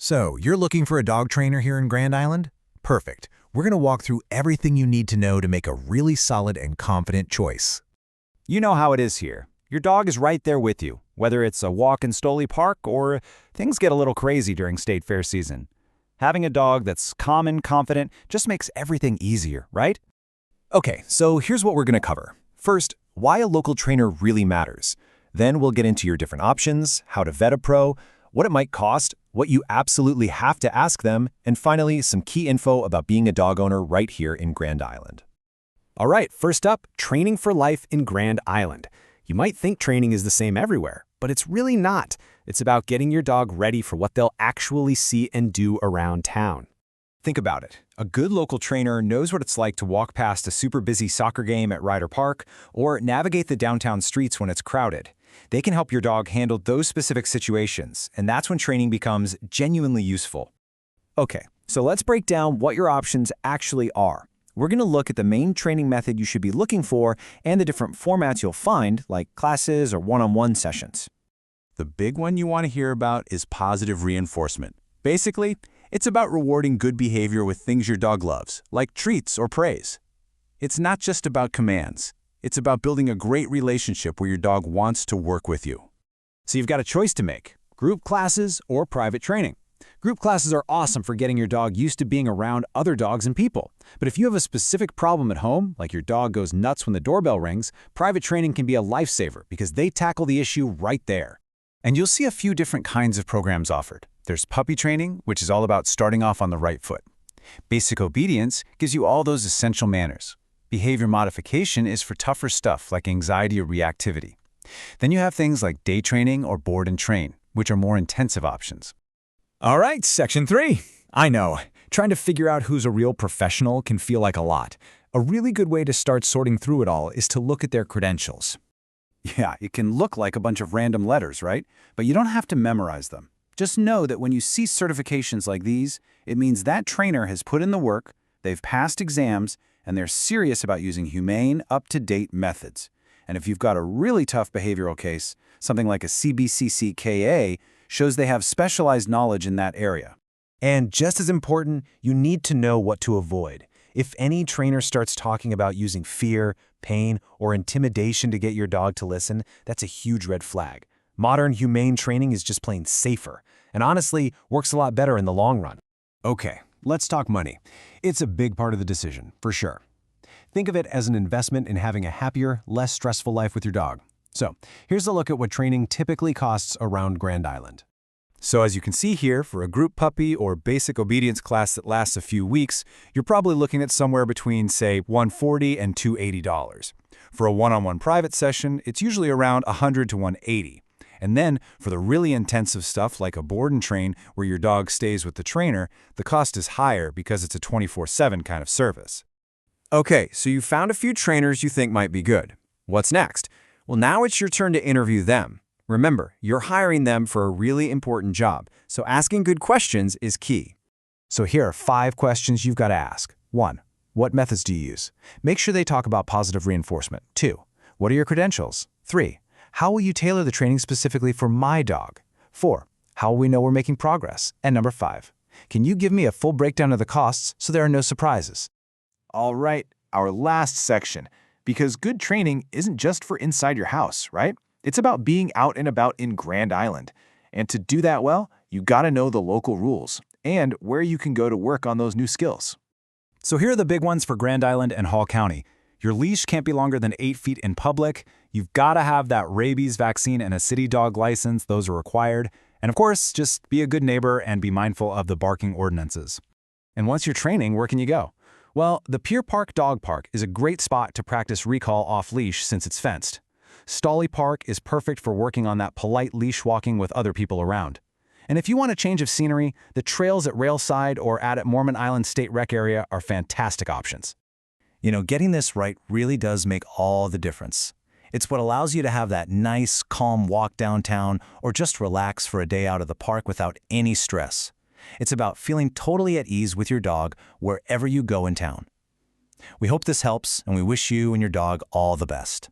So, you're looking for a dog trainer here in Grand Island? Perfect. We're going to walk through everything you need to know to make a really solid and confident choice. You know how it is here. Your dog is right there with you, whether it's a walk in Stoley Park or things get a little crazy during state fair season. Having a dog that's calm and confident just makes everything easier, right? Okay, so here's what we're going to cover. First, why a local trainer really matters. Then we'll get into your different options, how to vet a pro, what it might cost, what you absolutely have to ask them, and finally, some key info about being a dog owner right here in Grand Island. All right, first up, training for life in Grand Island. You might think training is the same everywhere, but it's really not. It's about getting your dog ready for what they'll actually see and do around town. Think about it. A good local trainer knows what it's like to walk past a super busy soccer game at Ryder Park or navigate the downtown streets when it's crowded. They can help your dog handle those specific situations, and that's when training becomes genuinely useful. Okay, so let's break down what your options actually are. We're going to look at the main training method you should be looking for and the different formats you'll find, like classes or one-on-one sessions. The big one you want to hear about is positive reinforcement. Basically, it's about rewarding good behavior with things your dog loves, like treats or praise. It's not just about commands. It's about building a great relationship where your dog wants to work with you. So you've got a choice to make: group classes or private training. Group classes are awesome for getting your dog used to being around other dogs and people. But if you have a specific problem at home, like your dog goes nuts when the doorbell rings, private training can be a lifesaver because they tackle the issue right there. And you'll see a few different kinds of programs offered. There's puppy training, which is all about starting off on the right foot. Basic obedience gives you all those essential manners. Behavior modification is for tougher stuff like anxiety or reactivity. Then you have things like day training or board and train, which are more intensive options. All right, section 3. I know, trying to figure out who's a real professional can feel like a lot. A really good way to start sorting through it all is to look at their credentials. Yeah, it can look like a bunch of random letters, right? But you don't have to memorize them. Just know that when you see certifications like these, it means that trainer has put in the work, they've passed exams, and they're serious about using humane, up-to-date methods. And if you've got a really tough behavioral case, something like a CBCCKA shows they have specialized knowledge in that area. And just as important, you need to know what to avoid. If any trainer starts talking about using fear, pain, or intimidation to get your dog to listen, that's a huge red flag. Modern humane training is just plain safer, and honestly, works a lot better in the long run. Okay, let's talk money. It's a big part of the decision, for sure. Think of it as an investment in having a happier, less stressful life with your dog. So, here's a look at what training typically costs around Grand Island. So as you can see here, for a group puppy or basic obedience class that lasts a few weeks, you're probably looking at somewhere between, say, $140 and $280. For a one-on-one private session, it's usually around $100 to $180. And then, for the really intensive stuff like a board and train where your dog stays with the trainer, the cost is higher because it's a 24/7 kind of service. Okay, so you found a few trainers you think might be good. What's next? Well, now it's your turn to interview them. Remember, you're hiring them for a really important job, so asking good questions is key. So here are 5 questions you've got to ask. 1. What methods do you use? Make sure they talk about positive reinforcement. 2. What are your credentials? 3. How will you tailor the training specifically for my dog? 4. How will we know we're making progress? And number 5. Can you give me a full breakdown of the costs so there are no surprises? All right, our last section. Because good training isn't just for inside your house, right? It's about being out and about in Grand Island. And to do that well, you gotta know the local rules and where you can go to work on those new skills. So here are the big ones for Grand Island and Hall County. Your leash can't be longer than 8 feet in public. You've got to have that rabies vaccine and a city dog license. Those are required. And of course, just be a good neighbor and be mindful of the barking ordinances. And once you're training, where can you go? Well, the Pier Park Dog Park is a great spot to practice recall off-leash since it's fenced. Stoley Park is perfect for working on that polite leash walking with other people around. And if you want a change of scenery, the trails at Railside or at Mormon Island State Rec area are fantastic options. You know, getting this right really does make all the difference. It's what allows you to have that nice, calm walk downtown or just relax for a day out of the park without any stress. It's about feeling totally at ease with your dog wherever you go in town. We hope this helps, and we wish you and your dog all the best.